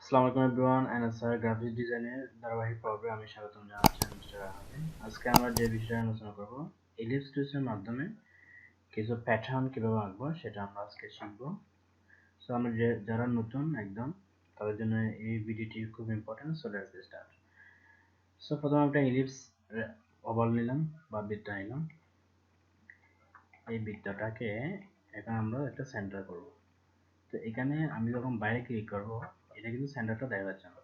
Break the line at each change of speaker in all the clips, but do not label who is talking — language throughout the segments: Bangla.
আসসালামু আলাইকুম এভরিওয়ান, এনএসআর গ্রাফিক্স ডিজাইনের ধারাবাহিক পর্বে আমি স্বাগতম জানাচ্ছি। আমি মিস্টার রাহাতে। আজকে আমরা যে বিষয়ে আলোচনা করব, ইলিপস টুলসের মাধ্যমে কিছু প্যাটার্ন কিভাবে আঁকবো সেটা আমরা আজকে শিখব। সো আমরা যারা নতুন একদম তাদের জন্য এই ভিডিওটি খুব important. So let's start. So প্রথমে একটা ইলিপস ওভাল নিলাম বা বৃত্ত নিলাম। এই বৃত্তটাকে এখন আমরা একটা সেন্টার করব। তো এখানে আমি যখন বাইরে ক্লিক করব, এটা কিন্তু সেন্টারটা দেখা যাচ্ছে না।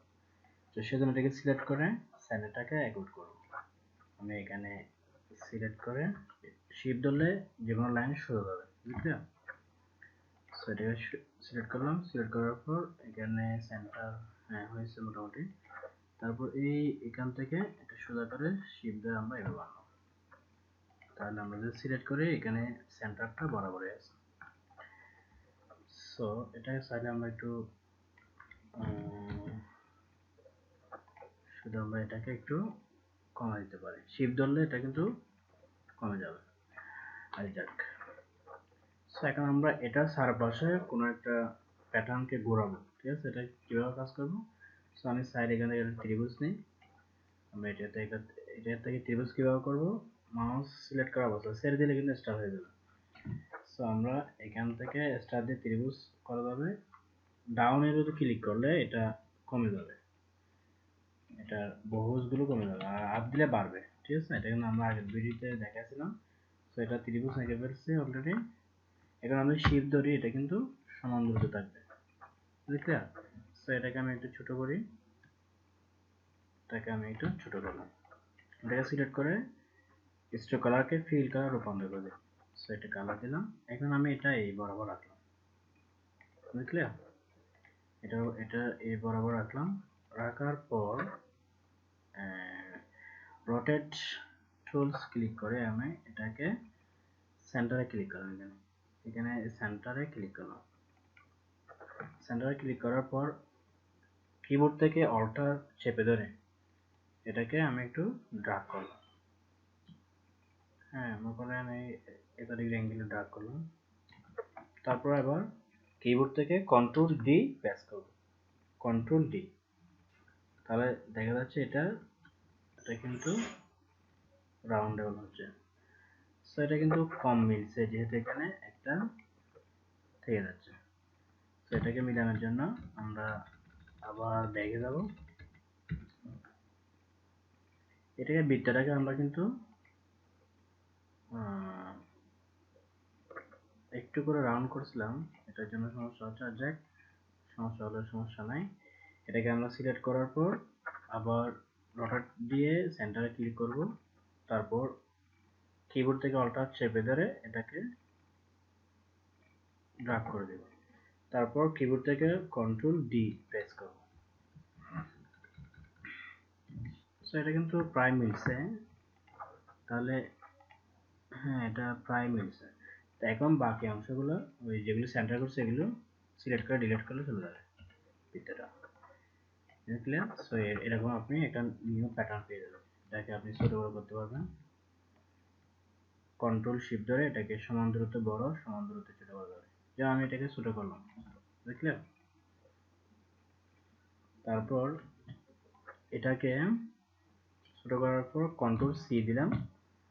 তো সেজন্য এটাকে সিলেক্ট করে সেন্টারটাকে এক্সপোর্ট করব। আমি এখানে সিলেক্ট করে শিফট ধরলে যে কোনো লাইন সোজা যাবে, বুঝলে? সো এটাকে সিলেক্ট করলাম। সিলেক্ট করার পর এখানে সেন্টার হয়েছে মোটামুটি। তারপর এখান থেকে এটা সোজা করে শিফট ধরে আমরা এভাবে আনলাম। তাহলে আমরা যদি সিলেক্ট করি এখানে সেন্টারটা বরাবরই আছে। সো এটাকে চাইলে আমরা একটু শুধু আমরা এটাকে একটু কমা দিতে পারি। শিফট ধরলে এটা কিন্তু কমে যাবে। আর যাক, সো এখন আমরা এটা চারপাশে কোনো একটা প্যাটার্নকে ঘোরাবো, ঠিক আছে? এটা কিভাবে কাজ করবো? সো আমি সাইড এখানে একটা ত্রিভুজ নিই। আমরা এটা থেকে ত্রিভুজ কিভাবে করব? মাউস সিলেক্ট করা অবস্থা ছেড়ে দিলে কিন্তু স্টার হয়ে যাবে। সো আমরা এখান থেকে স্টার দিয়ে ত্রিভুজ করা যাবে। ডাউন এরোতে ক্লিক করলে এটা কমে যাবে, এটা বহুভুজগুলো কমে যাবে, আর আপ দিলে বাড়বে, ঠিক আছে? এটা কিন্তু আমরা আগের ভিডিওতে দেখাছিলাম। সো এটা ত্রিভুজ এঁকে ফেলছি অলরেডি। এখন আমি শিফট ধরি, এটা কিন্তু সমান দূরত্বে থাকবে, বুঝলে? সো এটাকে আমি একটু ছোট করি। এটাকে আমি একটু ছোট করলাম। এটাকে সিলেক্ট করে স্ট্রোক কালারকে ফিল কালার রূপান্তর করে দিই। সো এটা কালার দিলাম। এখন আমি এটা এই বরাবর রাখলাম, বুঝলে? এটা এই বরাবর রাখলাম। রাখার পর রোটেট টুলস ক্লিক করে আমি এটাকে সেন্টারে ক্লিক করলাম। এখানে সেন্টারে ক্লিক করলাম। সেন্টারে ক্লিক করার পর কিবোর্ড থেকে অল্টার চেপে ধরে এটাকে আমি একটু ড্রাগ করলাম। মনে করেন এই 1 ডিগ্রি ড্রাগ করলাম। তারপর আবার কিবোর্ড থেকে কন্ট্রোল ডি প্রেস করব। কন্ট্রোল ডি, তাহলে দেখা যাচ্ছে এটা কিন্তু রাউন্ডেবল হচ্ছে। সো এটা কিন্তু কম মিলছে, যেহেতু এখানে একটা থেকে যাচ্ছে। তো এটাকে মিলানোর জন্য আমরা আবার দেখে যাব। এটাকে বৃত্তটাকে আমরা কিন্তু একটু করে রাউন্ড করছিলাম, এটার জন্য সমস্যা হচ্ছে। আর যাক, সমস্যা হলে সমস্যা নাই। এটাকে আমরা সিলেক্ট করার পর আবার রোটেট দিয়ে সেন্টারে ক্লিক করব। তারপর কিবোর্ড থেকে অল্টার চেপে ধরে এটাকে ড্রাগ করে দেব। তারপর কিবোর্ড থেকে কন্ট্রোল ডি প্রেস করব। সো এটা কিন্তু প্রায় মিলছে। তাহলে এটা প্রায় মিলছে। তো এখন বাকি অংশগুলো ওই যেগুলো সেন্টার করছে এগুলো সিলেক্ট করে ডিলিট করলে চলে যাবে ভিতরটা, ক্লিয়ার? সো এরকম আপনি একটা নিউ প্যাটার্ন পেয়ে যাবেন। এটাকে আপনি ছোট বড় করতে পারবেন। কন্ট্রোল শিফট ধরে এটাকে সমান দূরত্বে বড়, সমান দূরত্বে ছোট করা যাবে। যেমন আমি এটাকে ছোট করলাম, বুঝলে? তারপর এটাকে ছোট করার পর কন্ট্রোল সি দিলাম,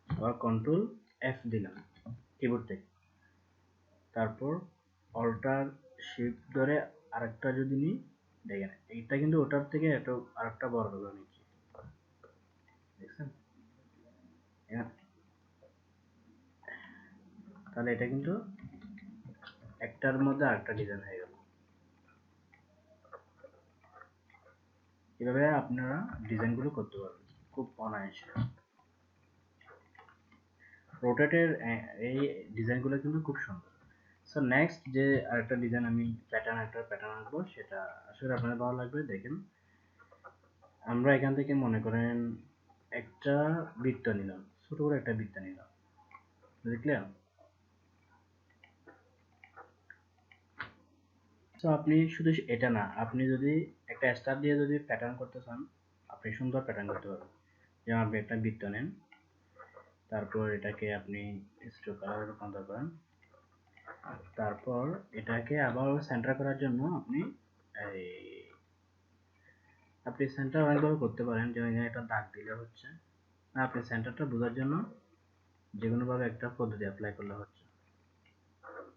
আবার কন্ট্রোল এফ দিলাম কিবোর্ড থেকে। তারপর অল্টার শিফট ধরে আরেকটা যদি নিই, দেখেন এইটা কিন্তু ওটার থেকে একটু আরেকটা বড় করে নিচ্ছি, দেখছেন? তাহলে এটা কিন্তু একটার মধ্যে আরেকটা ডিজাইন হয়ে গেল। এভাবে আপনারা ডিজাইনগুলো করতে পারবেন খুব অনায়াসে। রোটেটের এই ডিজাইনগুলো কিন্তু খুব সুন্দর। সো নেক্সট যে আরেকটা ডিজাইন আমি একটা প্যাটার্ন আঁকবো, সেটা আসলে আপনাদের ভালো লাগবে। দেখেন, আমরা এখান থেকে মনে করেন একটা বৃত্ত নিলাম, ছোট করে একটা বৃত্ত নিলাম, বুঝলেন? তো আপনি শুধু এটা না, আপনি যদি একটা স্টার দিয়ে যদি প্যাটার্ন করতে চান, আপনি সুন্দর প্যাটার্ন করতে পারবেন। যেমন আপনি একটা বৃত্ত নেন, তারপর এটাকে আপনি স্ট্রোক কালারে রূপান্তর করেন। তারপর এটাকে আবার সেন্টার করার জন্য আপনি এই আপনি সেন্টার অনেকভাবে করতে পারেন, যেমন এখানে একটা দাগ দিলে হচ্ছে, আপনি সেন্টারটা বোঝার জন্য যে কোনো ভাবে একটা পদ্ধতি অ্যাপ্লাই করলে হচ্ছে,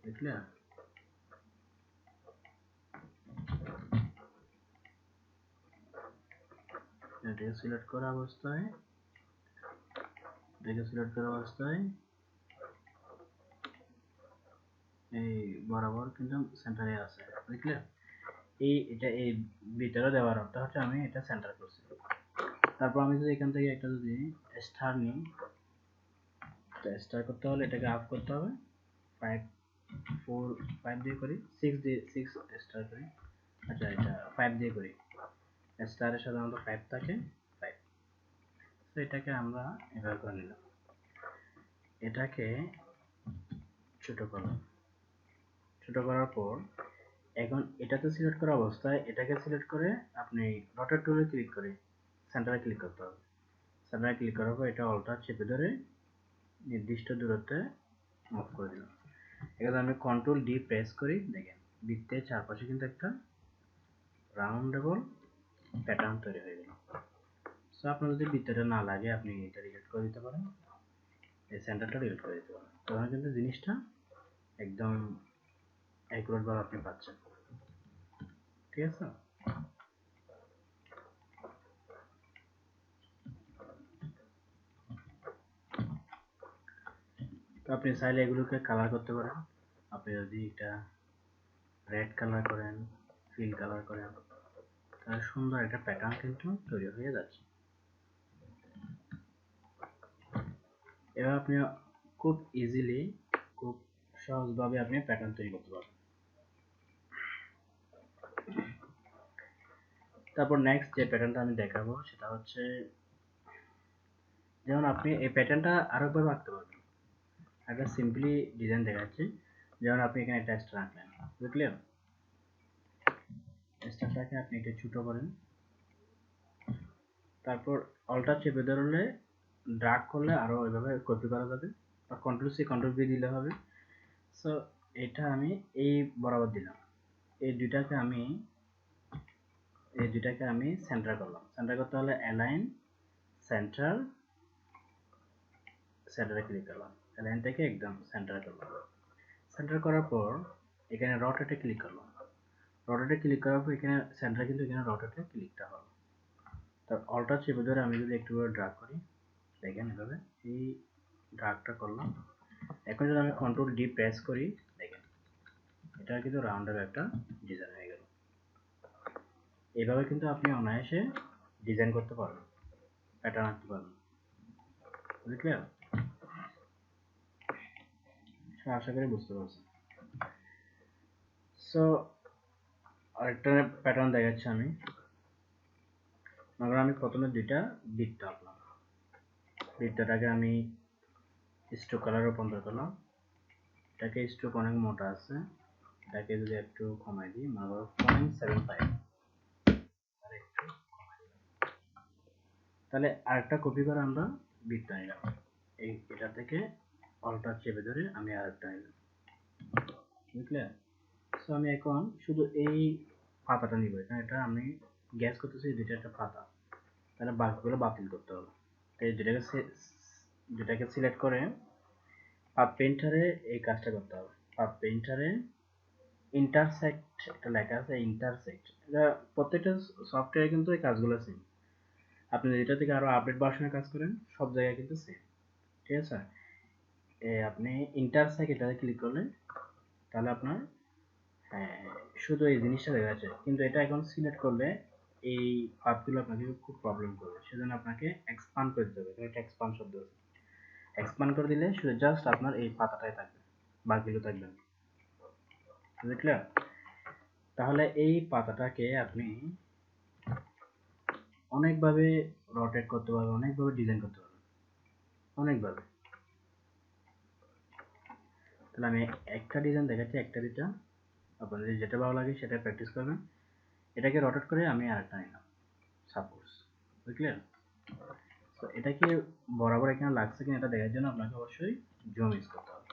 বুঝলে? এটাকে সিলেক্ট করা অবস্থায় এই বরাবর কিন্তু সেন্টারে আছে, বুঝলে? এই ভিতরে দেওয়ার অর্থ হচ্ছে আমি এটা সেন্টার করছি। তারপর আমি যদি এখান থেকে একটা যদি স্টার নিই, স্টার করতে হলে এটাকে আপ করতে হবে, 5 4 5 দিয়ে করি, 6 দিয়ে 6 স্টার করি, আচ্ছা এটা 5 দিয়ে করি, স্টারের সাধারণত 5 থাকে, 5। তো এটাকে আমরা এভাবে করে নিলাম, এটাকে ছোট করলাম, ছোট করার পর এখন এটাতে সিলেক্ট করা অবস্থায় এটাকে সিলেক্ট করে আপনি রোটেট টুলে ক্লিক করে সেন্টারে ক্লিক করতে হবে। সেন্টারে ক্লিক করার পর এটা অল্টার চেপে ধরে নির্দিষ্ট দূরত্বে মুভ করে দিলাম। এখানে আমি কন্ট্রোল ডি প্রেস করি, দেখেন বৃত্তের চারপাশে কিন্তু একটা রাউন্ডেবল প্যাটার্ন তৈরি হয়ে গেল। সো আপনার যদি বৃত্তটা না লাগে আপনি এটা ডিলিট করে দিতে পারেন, এই সেন্টারটা ডিলিট করে দিতে পারেন, তখন কিন্তু জিনিসটা একদম অ্যাকুরেট ভাবে আপনি পাচ্ছেন, ঠিক আছে? তো আপনি চাইলে এগুলোকে কালার করতে পারেন, আপনি যদি এটা রেড কালার করেন, ফিল কালার করেন, তাহলে সুন্দর একটা প্যাটার্ন কিন্তু তৈরি হয়ে যাচ্ছে। এবার আপনি খুব ইজিলি, খুব সহজভাবে আপনি প্যাটার্ন তৈরি করতে পারবেন। তারপর নেক্সট যে প্যাটার্নটা আমি দেখাবো সেটা হচ্ছে, যেমন আপনি এই প্যাটার্নটা আরেকভাবে আঁকতে পারবেন। একটা সিম্পলি ডিজাইন দেখাচ্ছি, যেমন আপনি এখানে একটা স্টার আঁকলেন, বুঝলেন? স্টারটাকে আপনি একটু ছোট করেন, তারপর অল্টার চেপে ধরলে ড্রাগ করলে আরো ওইভাবে কপি করা যাবে, বা কন্ট্রোল সি কন্ট্রোল ভি দিলে হবে। সো এটা আমি এই বরাবর দিলাম, এই দুইটাকে আমি সেন্টার করলাম। সেন্টার করতে হলে অ্যালাইন সেন্টার, সেন্টারে ক্লিক করলাম, অ্যালাইন থেকে একদম সেন্টার করলাম। সেন্টার করার পর এখানে রোটেটে ক্লিক করলাম, রোটেটে ক্লিক করার পর এখানে সেন্টার কিন্তু এখানে রোটেটে ক্লিকটা হবে। তার অল্টার চেপে ধরে আমি যদি একটু ড্রাগ করি, দেখেন এভাবে এই ড্রাগটা করলাম। এখন যদি আমি কন্ট্রোল ডি প্রেস করি, দেখেন এটা কিন্তু রাউন্ডের একটা ডিজাইন হয়ে গেল। এইভাবে কিন্তু আপনি অনায়াসে ডিজাইন করতে পারবেন, প্যাটার্ন আঁকতে পারবেন, বুঝলেন? আশা করি বুঝতে পারছেন। সো আরেকটা প্যাটার্ন দেখাচ্ছি আমি। মনে আমি প্রথমে দুইটা বৃত্ত আঁকলাম, বৃত্তটাকে আমি স্ট্রোক কালার রূপান্তর করলাম, এটাকে স্ট্রোক অনেক মোটা আছে, এটাকে যদি একটু কমাই দিই, মনে করো 0.75, তাহলে আরেকটা কপি করে আমরা বৃত্ত নিলাম, এটা থেকে অল্টার চেপে ধরে আমি আরেকটা নিলাম, বুঝলে? সো আমি এখন শুধু এই পাতাটা নিব, এখানে এটা আমি গ্যাস করতেছি দুইটা একটা পাতা, তাহলে বাকিগুলো বাতিল করতে হবে। তো এই দুটাকে সিলেক্ট করে পাব পেইন্টারে এই কাজটা করতে হবে। পাব পেইন্টারে ইন্টারসেক্ট একটা লেখা আছে, ইন্টারসেক্ট, এটা প্রত্যেকটা সফটওয়্যারে কিন্তু এই কাজগুলো সেম। আপনি যেটা থেকে আরো আপডেট ভার্সনে কাজ করেন সব জায়গায় কিন্তু সেম, ঠিক আছে? আপনি ইন্টারসেক্ট এটাতে ক্লিক করলে তাহলে আপনার শুধু এই জিনিসটা দেখা যাচ্ছে, কিন্তু এটা এখন সিলেক্ট করলে এই পাথগুলো আপনাকে খুব প্রবলেম করবে, সেজন্য আপনাকে এক্সপান্ড করে দিতে হবে। এটা এক্সপান্ড শব্দ আছে, এক্সপান্ড করে দিলে শুধু জাস্ট আপনার এই পাতাটাই থাকবে, বাকিগুলো থাকবে না, বুঝলে? তাহলে এই পাতাটাকে আপনি অনেকভাবে রোটেট করতে পারবেন, অনেকভাবে ডিজাইন করতে পারবেন, অনেকভাবে। তাহলে আমি একটা ডিজাইন দেখাচ্ছি, একটা দুটা, আপনাদের যেটা ভালো লাগে সেটা প্র্যাকটিস করবেন। এটাকে রোটেট করে আমি আরেকটা নিলাম, সাপোজ, বুঝলেন? তো এটা কি বরাবর এখানে লাগছে কিনা এটা দেখার জন্য আপনাকে অবশ্যই জুম ইউজ করতে হবে।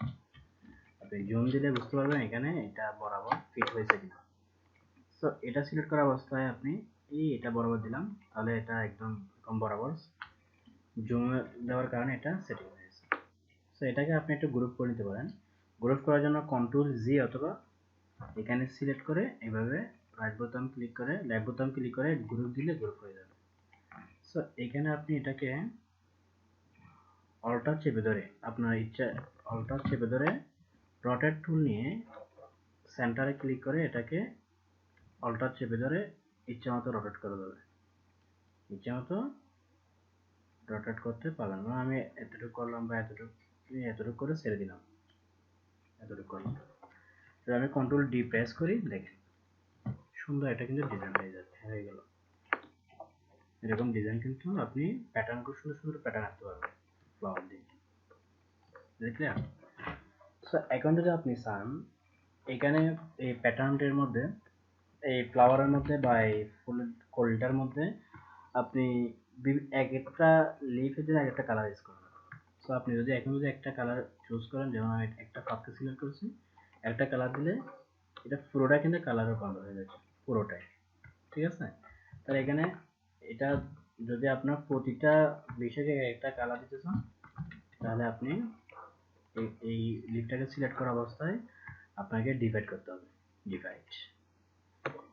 আপনি জুম দিলে বুঝতে পারবেন এখানে এটা বরাবর ফিট হয়েছে কিনা। তো এটা সিলেক্ট করা অবস্থায় আপনি এটা বরাবর দিলাম, তাহলে এটা একদম কম বরাবর জুম দেওয়ার কারণে এটা সেটিং হয়ে গেছে। সো এটাকে আপনি একটু গ্রুপ করে নিতে পারেন। গ্রুপ করার জন্য কন্ট্রোল জি অথবা এখানে সিলেক্ট করে এভাবে রাইট বোতাম ক্লিক করে লেফট বোতাম ক্লিক করে গ্রুপ দিলে গ্রুপ হয়ে যাবে। সো এখানে আপনি এটাকে অল্টার চেপে ধরে আপনার ইচ্ছা অল্টার চেপে ধরে রোটেট টুল নিয়ে সেন্টারে ক্লিক করে এটাকে অল্টার চেপে ধরে ইচ্ছা মতো রোটেট করে দেবে। ইচ্ছা মতো রোটেট করতে পারবেন। আমি এতটুকু করলাম বা এতটুকু করে ছেড়ে দিলাম, এতটুকু করলাম। আমি কন্ট্রোল ডি প্রেস করি, দেখেন সুন্দর এটা কিন্তু ডিজাইন হয়ে গেল। এরকম ডিজাইন কিন্তু আপনি প্যাটার্ন খুব সুন্দর সুন্দর প্যাটার্ন আনতে পারবেন ফ্লাওয়ার দিয়ে, দেখলেন? সো এখন যদি আপনি চান এখানে এই প্যাটার্নটির মধ্যে এই ফ্লাওয়ারের মধ্যে বা এই ফুলের কলিটার মধ্যে আপনি এক একটা লিফের জন্য এক একটা কালার ইউজ করবেন। সো আপনি যদি এখন যদি একটা কালার চুজ করেন, যেমন আমি একটা পাতকে সিলেক্ট করছি, একটা কালার দিলে এটা পুরোটা কিন্তু কালার রূপান্তর হয়ে যাচ্ছে পুরোটাই, ঠিক আছে? তাহলে এখানে এটা যদি আপনার প্রতিটা বিষয়কে একটা কালার দিতে চান, তাহলে আপনি এই লিফটাকে সিলেক্ট করা অবস্থায় আপনাকে ডিভাইড করতে হবে।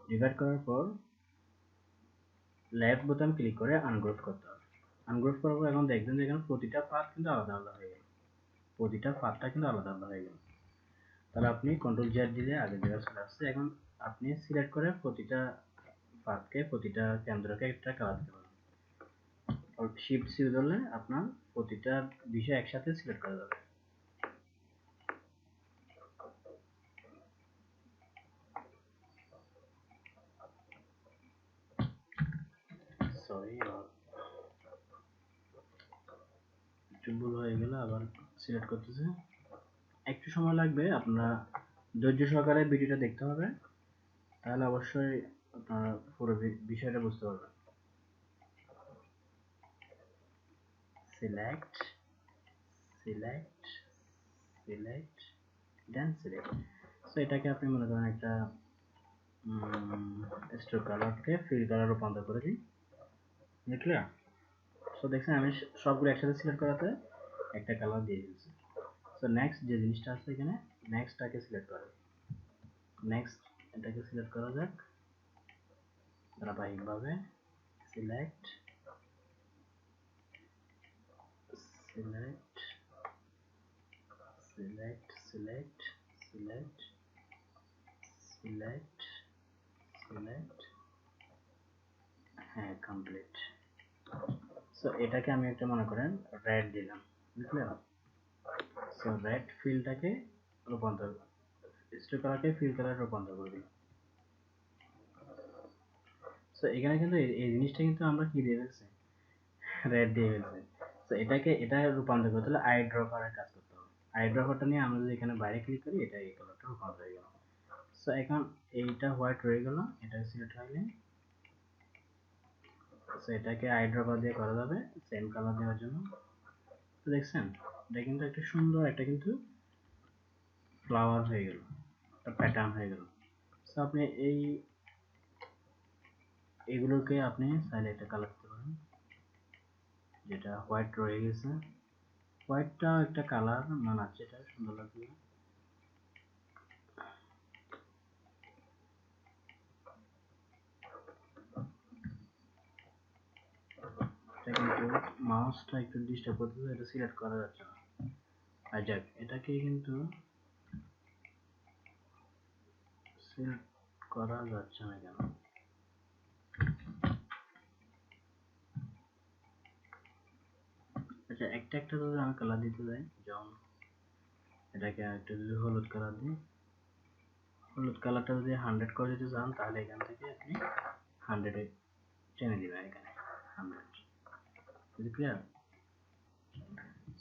ডিভাইড করার পর লেফট বোতাম ক্লিক করে আনগ্রুপ করতে হবে। আনগ্রুপ করার পর এখন দেখবেন যে এখানে প্রতিটা পাত কিন্তু আলাদা আলাদা হয়ে গেল, প্রতিটা পাতটা কিন্তু আলাদা আলাদা হয়ে গেল। তাহলে আপনি কন্ট্রোল জেড দিলে আগের জায়গায় চলে আসছে। এখন আপনি সিলেক্ট করে প্রতিটা পাতকে প্রতিটা কেন্দ্রকে একটা কালার দিতে পারেন। শিফট সি ধরলে আপনার প্রতিটা বিষয় একসাথে সিলেক্ট করা যাবে। সরি, একটু ভুল হয়ে গেল, আবার সিলেক্ট করতেছে, একটু সময় লাগবে। আপনারা ধৈর্য সহকারে ভিডিওটা দেখতে হবে, তাহলে অবশ্যই আপনারা পুরো বিষয়টা বুঝতে পারবেন। Select select select then select. So এটাকে আপনি মনে করেন একটা স্ট্রোক কালারকে ফিল কালার রূপান্তর করে দিই, দেখলে? সো দেখছেন আমি সবগুলো একসাথে সিলেক্ট করাতে একটা কালার দিয়ে দিয়েছি। সো নেক্সট যে জিনিসটা আছে এখানে, নেক্সটটাকে সিলেক্ট করা, নেক্সট এটাকে সিলেক্ট করা যাক ধারাবাহিকভাবে। Select select select select select select select, হ্যাঁ কমপ্লিট। সো এটাকে আমি একটা মনে করেন রেড দিলাম, বুঝলেন? সো রেড ফিলটাকে রূপান্তর, স্ট্রোক কালারকে ফিল কালার রূপান্তর করে দিলাম। সো এখানে কিন্তু এই জিনিসটা কিন্তু আমরা কি দিয়ে ফেলছি, রেড দিয়ে ফেলছি। সো এটা রূপান্তর করতে হলে আই ড্র করার কাজ করতে হবে। আই ড্র করাটা নিয়ে আমরা যদি এখানে বাইরে ক্লিক করি, এটা এই কালারটা রূপান্তর হয়ে গেল। সো এখন এইটা হোয়াইট রয়ে গেল, এটা সিলেক্ট হয়ে, সো এটাকে আই ড্র দিয়ে করা যাবে সেম কালার দেওয়ার জন্য। তো দেখছেন এটা কিন্তু একটা সুন্দর একটা কিন্তু ফ্লাওয়ার হয়ে গেল, একটা প্যাটার্ন হয়ে গেল। সো আপনি এগুলোকে আপনি চাইলে একটা কালার দিতে পারেন, যেটা হোয়াইট রয়ে গেছে, হোয়াইটটা একটা কালার মানাচ্ছে, এটা সুন্দর লাগবে। এটা কিন্তু মাউসটা একটু ডিস্টার্ব করতেছে, এটা সিলেক্ট করা যাচ্ছে না। আর যাক, এটাকে কিন্তু সিলেক্ট করা যাচ্ছে না কেন? আচ্ছা, একটা একটা যদি আমি কালার দিতে যাই, যেমন এটাকে একটা যদি হলুদ কালার দিই, হলুদ কালারটা যদি 100 করে দিতে চান, তাহলে এখান থেকে আপনি 100 এ টেনে দিবেন, এখানে 100, ক্লিয়ার?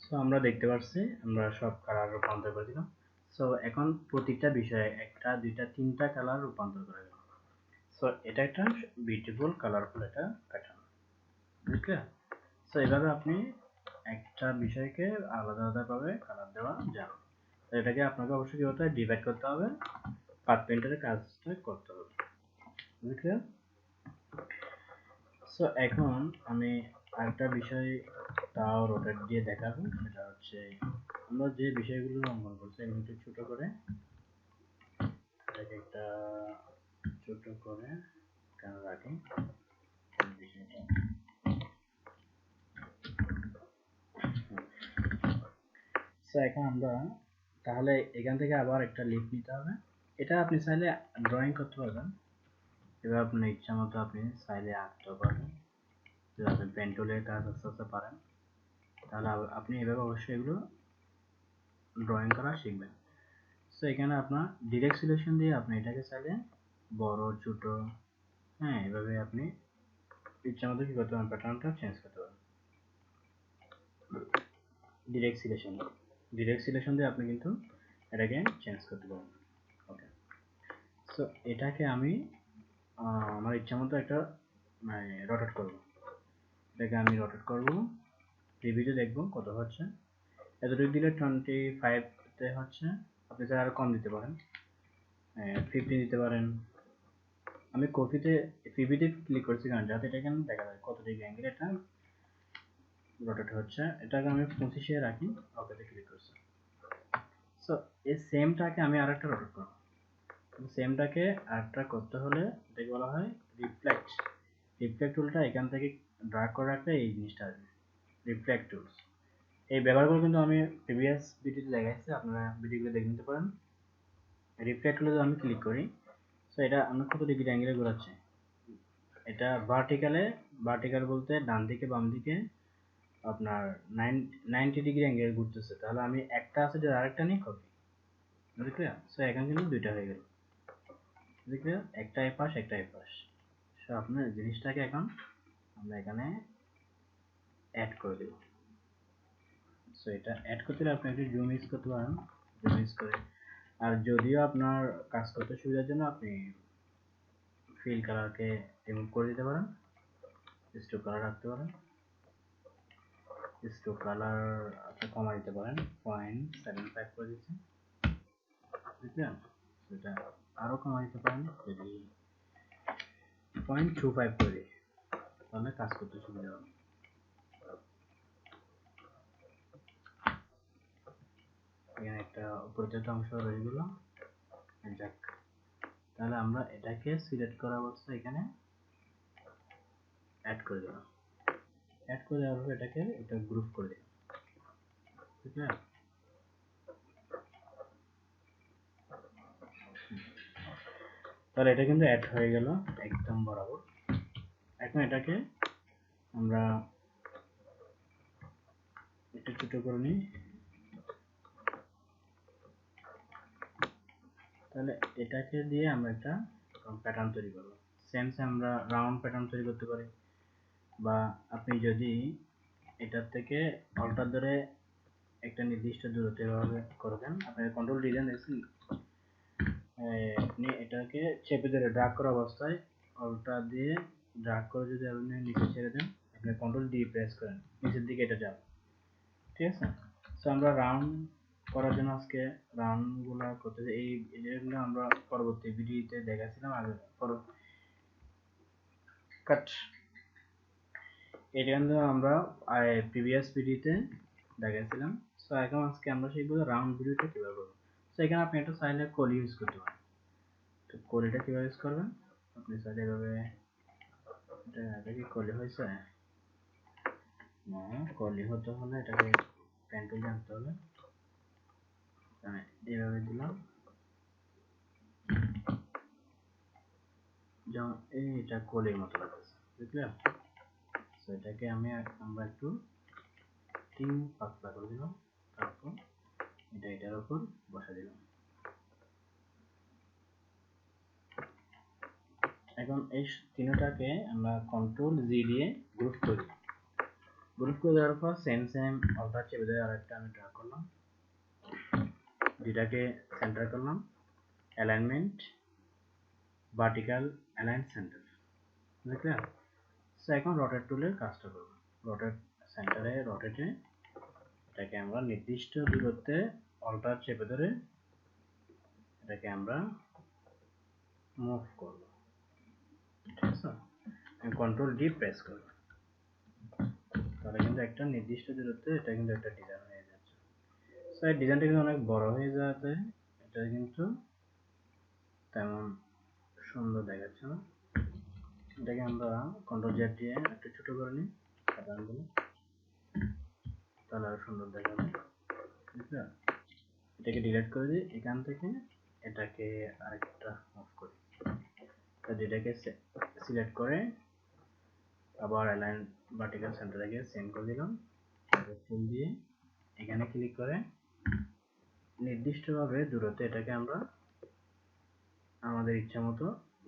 সো আমরা দেখতে পাচ্ছি আমরা সব কালার রূপান্তর করে দিলাম। সো এখন প্রতিটা বিষয়ে একটা দুইটা তিনটা কালার রূপান্তর করে গেল। সো এটা একটা বিউটিফুল কালারফুল একটা প্যাটার্ন, ক্লিয়ার? সো এভাবে আপনি একটা বিষয়কে আলাদা আলাদা ভাবে কালার দেওয়া যাবে। তো এটাকে আপনাকে অবশ্যই কি করতে হবে, ডিভাইড করতে হবে, পার্ট পেইন্টারের কাজটা করতে হবে, ক্লিয়ার? সো এখন আমি আরেকটা বিষয় তাও রোটেট দিয়ে দেখাবো, সেটা হচ্ছে আমরা যে বিষয়গুলো অঙ্কন করছি এগুলো একটু ছোট করে এটাকে একটা ছোট করে কেন রাখি বিষয়টা। সো এখন আমরা তাহলে এখান থেকে আবার একটা লিফ নিতে হবে। এটা আপনি চাইলে ড্রয়িং করতে পারবেন, এবার আপনার ইচ্ছা মতো আপনি চাইলে আঁকতে পারবেন, যদি আপনি পেন টুলের কাজ আস্তে আস্তে পারেন তাহলে আপনি এভাবে অবশ্যই এগুলো ড্রয়িং করা শিখবেন। সো এখানে আপনার ডিরেক্ট সিলেকশন দিয়ে আপনি এটাকে চাইলে বড় ছোট, হ্যাঁ এভাবে আপনি ইচ্ছা মতো কি করতে পারেন, প্যাটার্নটা চেঞ্জ করতে পারেন ডিরেক্ট সিলেকশন দিয়ে আপনি কিন্তু এটাকে চেঞ্জ করতে পারেন। ওকে, সো এটাকে আমি আমার ইচ্ছা মতো একটা মানে রোটেট করব, এটাকে আমি রোটেট করব, প্রিভিউতে দেখব কত হচ্ছে। এতটুকু দিলে 25 হচ্ছে, আপনি চাইলে আরো কম দিতে পারেন, 50 দিতে পারেন। আমি কপিতে প্রিভিউতে ক্লিক করছি কারণ যাতে এটা এখানে দেখা যায় কত ডিগ্রি অ্যাঙ্গেল এটা রোটেট হচ্ছে। এটাকে আমি 25 রাখি, ওকেতে ক্লিক করছি। সো এই সেমটাকে আমি আরেকটা রোটেট করব, সেমটাকে আরেকটা করতে হলে এটাকে বলা হয় রিফ্লেক্ট। রিফ্লেক্ট টুলটা এখান থেকে ড্র্যাগ করে রাখলে এই জিনিসটা আসবে, রিফ্লেক্ট টুলস। এই ব্যবহারগুলো কিন্তু আমি প্রিভিয়াস ভিডিওতে দেখাইছি, আপনারা ভিডিওগুলো দেখে নিতে পারেন। রিফ্লেক্ট টুলে যদি আমি ক্লিক করি, সো এটা আমরা কত ডিগ্রি অ্যাঙ্গেলে ঘোরাচ্ছি, এটা ভার্টিক্যাল বলতে ডান দিকে বাম দিকে আপনার 90 ডিগ্রি অ্যাঙ্গেল ঘুরতেছে। তাহলে আমি একটা আছে যে আরেকটা নিয়ে কপি, বুঝলে? সো এখানে কিন্তু দুইটা হয়ে গেল, বুঝলে? একটা এই পাশ একটা এই পাশ। সো আপনার জিনিসটাকে এখন আমরা এখানে অ্যাড করে দেব। সো এটা অ্যাড করতে হলে আপনি একটু জুম ইউজ করতে পারেন, জুম ইউজ করে। আর যদিও আপনার কাজ করতে সুবিধার জন্য আপনি ফিল কালারকে রিমুভ করে দিতে পারেন, স্ট্রোক কালার রাখতে পারেন, স্ট্রোক কালার আপনি কমাই দিতে পারেন, 0.75 করে দিচ্ছি, বুঝলেন? সেটা আরো কমাই দিতে পারেন, যদি 0.25 করে দিই তাহলে কাজ করতে সুবিধা হবে। এখানে একটা উপরিচিত অংশ রয়ে গেল, যাক তাহলে আমরা এটাকে সিলেক্ট করা অবস্থায় এখানে অ্যাড করে দিলাম, অ্যাড করে দেওয়ার পর এটাকে এটা গ্রুপ করে দিলাম, ঠিক আছে? তাহলে এটা কিন্তু অ্যাড হয়ে গেল একদম বরাবর। এখন এটাকে আমরা একটু ছোট করে নিই, তাহলে এটাকে দিয়ে আমরা একটা প্যাটার্ন তৈরি করব। সেম আমরা রাউন্ড প্যাটার্ন তৈরি করতে পারি, বা আপনি যদি এটার থেকে অল্টার ধরে একটা নির্দিষ্ট দূরত্বে এভাবে করে দেন, আপনার কন্ট্রোল ডি দেন, দেখছেন আপনি এটাকে চেপে ধরে ড্রাগ করা অবস্থায় অল্টার দিয়ে ড্রাগ করে যদি আপনি নিচে ছেড়ে দেন, আপনি কন্ট্রোল ডি প্রেস করেন, নিচের দিকে এটা যাবে, ঠিক আছে? সো আমরা রাউন্ড করার জন্য আজকে রাউন্ড গুলা করতে, এই যেগুলো আমরা পরবর্তী ভিডিওতে দেখাচ্ছিলাম আগে কাট, এটা কিন্তু আমরা প্রিভিয়াস ভিডিওতে দেখাচ্ছিলাম। সো এখন আজকে আমরা শিখবো রাউন্ড ভিডিওটা কিভাবে করবো। সো এখানে আপনি একটা চাইলে কলি ইউজ করতে পারেন। তো কলিটা কিভাবে ইউজ করবেন, আপনি চাইলে এভাবে, এটা কি কলি হয়েছে না, কলি হতে হলে এটাকে পেন টুল আনতে হবে, এইভাবে দিলাম, যেমন এইটা কলির মতো লাগতেছে, বুঝলেন? তো এটাকে আমরা একটু পাতলা করে দিলাম, তারপর এটার উপর বসা দিলাম। এখন এই তিনটাকে আমরা কন্ট্রোল জি দিয়ে গ্রুপ করি, গ্রুপ করে দেওয়ার পর সেম অল্টার চেপে দেওয়ার আরেকটা আমি ড্রা করলাম, দুটাকে সেন্টার করলাম, অ্যালাইনমেন্ট ভার্টিক্যাল অ্যালাইন সেন্টার, বুঝলেন? সো এখন রোটেট টুলের কাজটা করব, রোটেট সেন্টারে রোটেটে এটাকে আমরা নির্দিষ্ট দূরত্বে অল্টার চেপে ধরে এটাকে আমরা মুভ করব, ঠিক আছে? কন্ট্রোল ডি প্রেস করব, তাহলে কিন্তু একটা নির্দিষ্ট দূরত্বে এটা কিন্তু একটা ডিজাইন হয়ে যাচ্ছে। সো এই ডিজাইনটা কিন্তু অনেক বড় হয়ে যাওয়াতে এটা কিন্তু তেমন সুন্দর দেখাচ্ছে না। এটাকে আমরা কন্ট্রোল জেড দিয়ে একটু ছোট করে নিই প্যাটার্নগুলো, তাহলে আরো সুন্দর দেখাবে। ঠিক আছে, এটাকে ডিলিট করে দিই, এখান থেকে এটাকে আরেকটা মুভ করি। এটাকে সিলেক্ট করে আবার অ্যালাইন ভার্টিক্যাল সেন্টারে সেন্ড করে দিলাম। ফুল দিয়ে এখানে ক্লিক করে নির্দিষ্টভাবে দূরত্বে এটাকে আমরা আমাদের ইচ্ছা মতো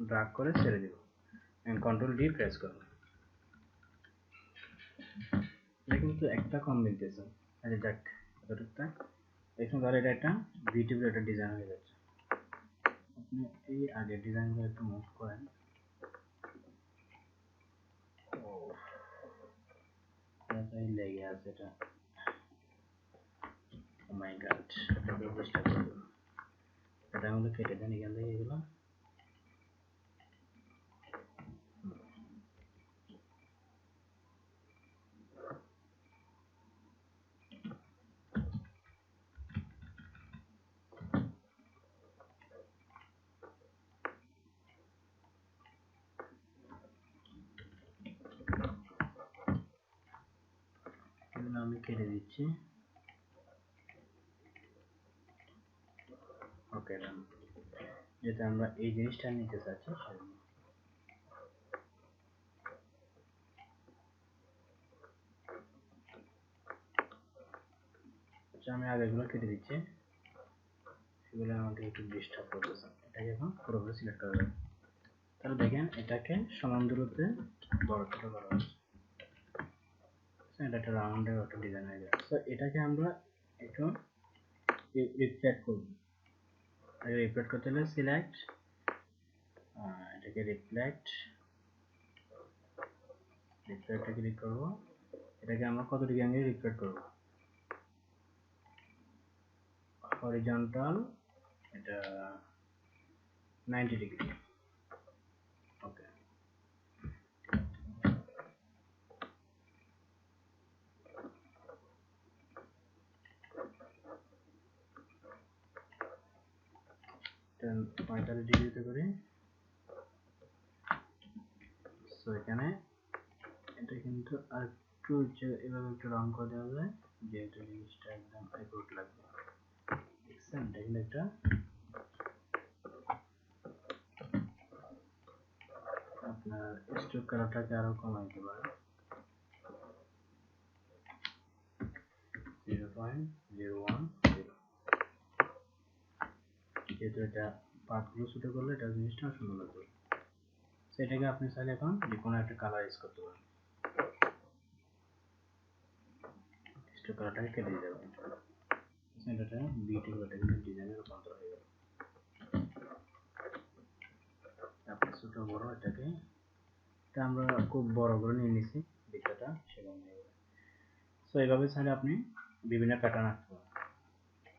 ড্রাগ করে ছেড়ে দেব। কন্ট্রোল ডি প্রেস করব, এটা কিন্তু একটা কম মিলতেছে। আচ্ছা যাক, এতটুকটা দেখুন, তাহলে এটা একটা বিউটিফুল একটা ডিজাইন হয়ে যাচ্ছে। আপনি এই আগের ডিজাইনগুলো একটু মুভ করেন। তাই লেগে আছে এটা, ও মাই গড, এটাকে চেষ্টা করব। এটা আমাদের কেটে দেন এখান থেকে এগুলো। এগুলো আমি কেটে দিচ্ছি। ওকে ডান, যেটা আমরা এই জিনিসটা নিতে চাচ্ছি সেজন্য। আচ্ছা, আমি আগেগুলো কেটে দিচ্ছি, সেগুলো আমাকে একটু ডিস্টার্ব করতেছে। এটাকে এখন পুরোপুরি সিলেক্ট করে দেবো। তাহলে দেখেন এটাকে সমান দূরত্বে বড় ছোট করা হচ্ছে। এটা একটা রাউন্ডের একটা ডিজাইন হয়ে যাবে। তো এটাকে আমরা একটু রিফ্লেক্ট করব। রিফ্লেক্ট করতে হলে সিলেক্ট, এটাকে রিফ্লেক্টে ক্লিক করব। এটাকে আমরা কত ডিগ্রি অ্যাঙ্গেলে রিফ্লেক্ট করব? হরিজন্টাল, এটা 90 ডিগ্রি। ওকে, দেন 45 ডিগ্রিতে করি। সো এখানে এটা কিন্তু আর একটু এভাবে একটু রাউন্ড করে দেওয়া যায়, যেহেতু জিনিসটা একদম অ্যাকুরেট লাগবে। দেখছেন, এটা কিন্তু একটা আপনার স্ট্রোক কালারটাকে আরো কমাইতে পারে 0.010, যেহেতু এটা পার্টগুলো ছোটো করলে এটা জিনিসটা সুন্দর লাগবে। সেটাকে আপনি চাইলে এখন যে কোনো একটা কালার ইউজ করতে পারেন। স্ট্রোক কালারটাকে কেটে দিতে পারেন, এটা বিউটিফুল একটা কিন্তু ডিজাইনের রূপান্তর হয়ে গেল। আপনি ছোট বড় এটাকে, এটা আমরা খুব বড় করে নিয়ে নিছি ভিডিওটা, সেখানে নিয়ে যাবে। সো এইভাবে চাইলে আপনি বিভিন্ন প্যাটার্ন আঁকতে পারেন।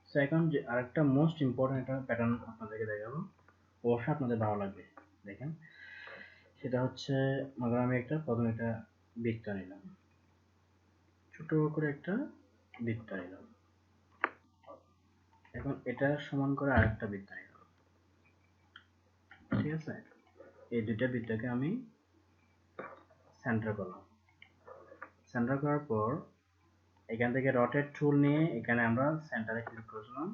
সো এখন যে আরেকটা মোস্ট ইম্পর্টেন্ট একটা প্যাটার্ন আপনাদেরকে দেখাবো, অবশ্যই আপনাদের ভালো লাগবে। দেখেন, সেটা হচ্ছে মনে আমি একটা প্রথমে একটা বৃত্ত নিলাম, ছোট করে একটা বৃত্ত নিলাম। এখন এটা সমান করে আরেকটা বৃত্ত নিলাম। ঠিক আছে, এই দুইটা বৃত্তকে আমি সেন্টার করলাম। সেন্টার করার পর এখান থেকে রটেট টুল নিয়ে এখানে আমরা সেন্টারে ক্লিক করলাম।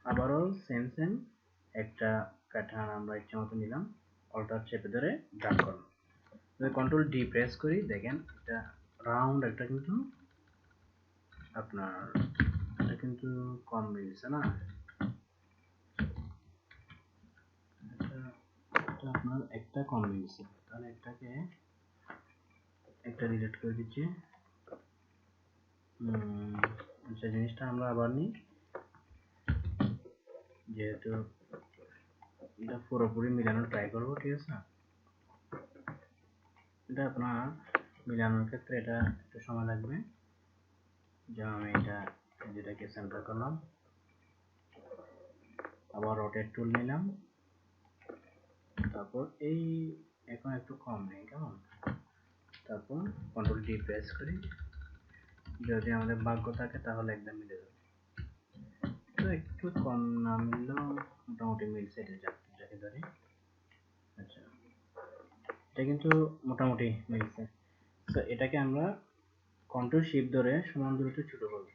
আবারও সেম একটা প্যাটার্ন আমরা ইচ্ছে মতো নিলাম, অল্টার চেপে ধরে ড্রাগ করলাম। যদি কন্ট্রোল ডি প্রেস করি, দেখেন এটা রাউন্ড একটা কিন্তু আপনার, এটা কিন্তু কম বেরিয়েছে না, এটা আপনার একটা কম বেরিয়েছে। তাহলে এটাকে একটা ডিলিট করে দিচ্ছি। আচ্ছা, জিনিসটা আমরা আবার নিই, যেহেতু এটা পুরোপুরি মিলানোর ট্রাই করবো। ঠিক আছে, এটা আপনার মিলানোর ক্ষেত্রে এটা একটু সময় লাগবে। যেমন আমি যেটাকে সেন্টার করলাম, আবার রোটেট টুল নিলাম, তারপর এই এখন একটু কম নেই, কেমন? তারপর কন্ট্রোল ডি প্রেস করি, যদি আমাদের ভাগ্য থাকে তাহলে একদম মিলে যাবে। তো একটু কম না মিললেও মোটামুটি মিলছে, এটা যাকে ধরি। আচ্ছা, এটা কিন্তু মোটামুটি মিলছে। তো এটাকে আমরা কন্ট্রোল শিফট ধরে সমান দূরত্বে ছোট করব।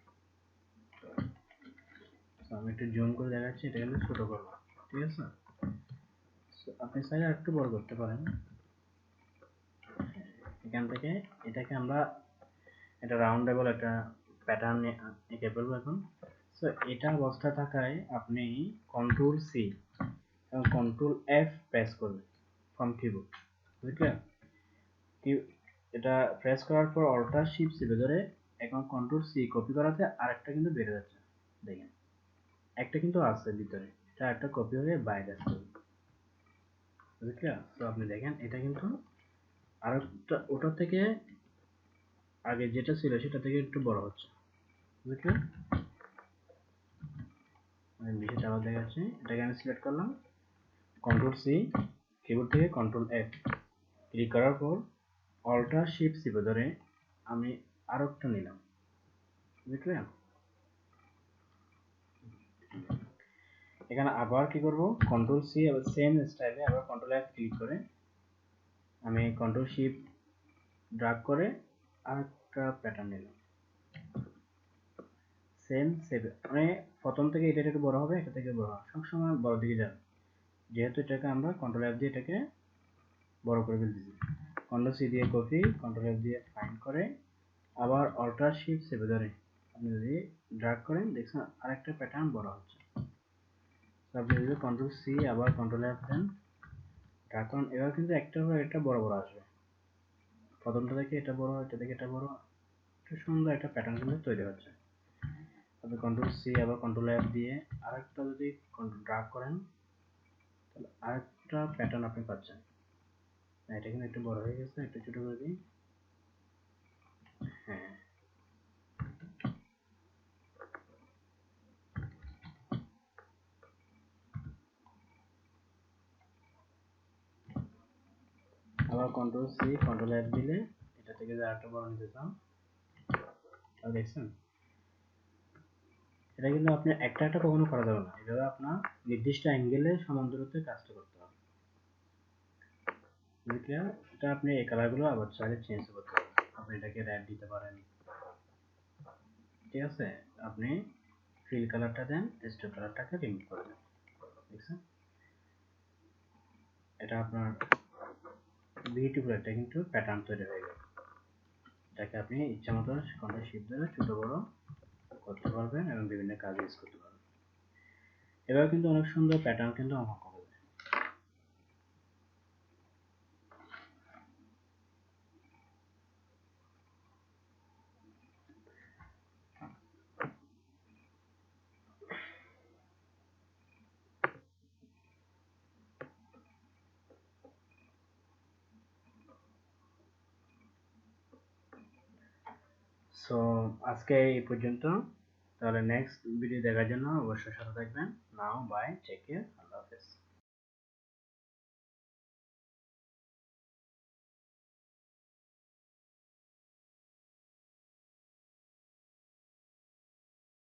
আমি একটু জুম করে দেখাচ্ছি, এটা কিন্তু ছোট করব, ঠিক আছে? আপনি চাইলে একটু বড় করতে পারেন। এখান থেকে এটাকে আমরা একটা রাউন্ডেবল একটা প্যাটার্ন এঁকে ফেলবো এখন। সো এটা অবস্থায় থাকায় আপনি কন্ট্রোল সি এবং কন্ট্রোল এফ প্রেস করবেন ফ্রম কিবোর্ড, বুঝলেন? এটা প্রেস করার পর অল্টার শিফট চেপে ধরে এখন কন্ট্রোল সি কপি করাতে আরেকটা কিন্তু বেড়ে যাচ্ছে, দেখেন একটা কিন্তু আছে ভিতরে, এটা একটা কপি হয়ে বাইরে আসছে, বুঝলেন? তো আপনি দেখেন এটা কিন্তু আরেকটা ওটা থেকে আগে যেটা ছিল সেটা থেকে একটু বড় হচ্ছে, বুঝলেন? আমি বিষয়টা আবার দেখাচ্ছি। এটাকে আমি সিলেক্ট করলাম, কন্ট্রোল সি, কিবোর্ড থেকে কন্ট্রোল এফ ক্লিক করার পর অল্টার শিফট চেপে ধরে আমি আরেকটা নিলাম, বুঝলেন? এখানে আবার কি করব, কন্ট্রোল সি আবার সেম স্টাইলে আবার কন্ট্রোল এফ ক্লিক করে আমি কন্ট্রোল শিফট ড্র্যাগ করে আরেকটা প্যাটার্ন নিলাম, সেম সেভ। মানে প্রথম থেকে এটা একটু বড় হবে, এটা থেকে বড় হবে, সবসময় বড় দিকে যাবে, যেহেতু এটাকে আমরা কন্ট্রোল এফ দিয়ে এটাকে বড় করে ফেলতেছি। কন্ট্রোল সি দিয়ে কপি, কন্ট্রোল এফ দিয়ে ফাইন্ড করে আবার অল্টার শিফট চেপে ধরে আপনি যদি ড্র্যাগ করেন দেখছেন আরেকটা প্যাটার্ন বড় হচ্ছে। আপনি যদি কন্ট্রোল সি আবার কন্ট্রোল এফ দেন, ড্র্যাগ করেন, এবার কিন্তু একটার পর একটা বড় বড় আসবে, প্রথমটা থেকে এটা বড়, এটা থেকে এটা বড়, খুব সুন্দর একটা প্যাটার্ন কিন্তু তৈরি হচ্ছে। আপনি কন্ট্রোল সি আবার কন্ট্রোল এফ দিয়ে আরেকটা যদি ড্র্যাগ করেন তাহলে আরেকটা প্যাটার্ন আপনি পাচ্ছেন। এটা কিন্তু একটু বড় হয়ে গেছে, একটু ছোট করে দিই। হ্যাঁ, আবার কন্ট্রোল সি কন্ট্রোল এফ দিলে এটা থেকে যে আরেকটা বড় নিতে চান, তাহলে দেখছেন এটা কিন্তু আপনি একটা একটা কখনো করা যাবে না, এভাবে আপনার নির্দিষ্ট অ্যাঙ্গেলে সমান দূরত্বে কাজটা করতে হবে, বুঝলে? এটা আপনি এই কালারগুলো আবার চাইলে চেঞ্জ করতে পারেন, আপনি এটাকে রেড দিতে পারেন, ঠিক আছে? আপনি ফিল কালারটা দেন, স্টোক কালারটাকে রিমুভ করে দেন, দেখছেন? এটা আপনার বিউটিফুল একটা কিন্তু প্যাটার্ন তৈরি হয়ে গেল। এটাকে আপনি ইচ্ছা মতো কন্ট্রোল শিফট ধরে ছোট বড় করতে পারবেন এবং বিভিন্ন কাজে ইউজ করতে পারবেন। এবার কিন্তু অনেক সুন্দর প্যাটার্ন কিন্তু অঙ্কন করা যায়। সো আজকে এই পর্যন্ত, তাহলে নেক্সট ভিডিও দেখার জন্য অবশ্যই সাথে থাকবেন। নাও বাই, টেক কেয়ার, আল্লাহ হাফেজ।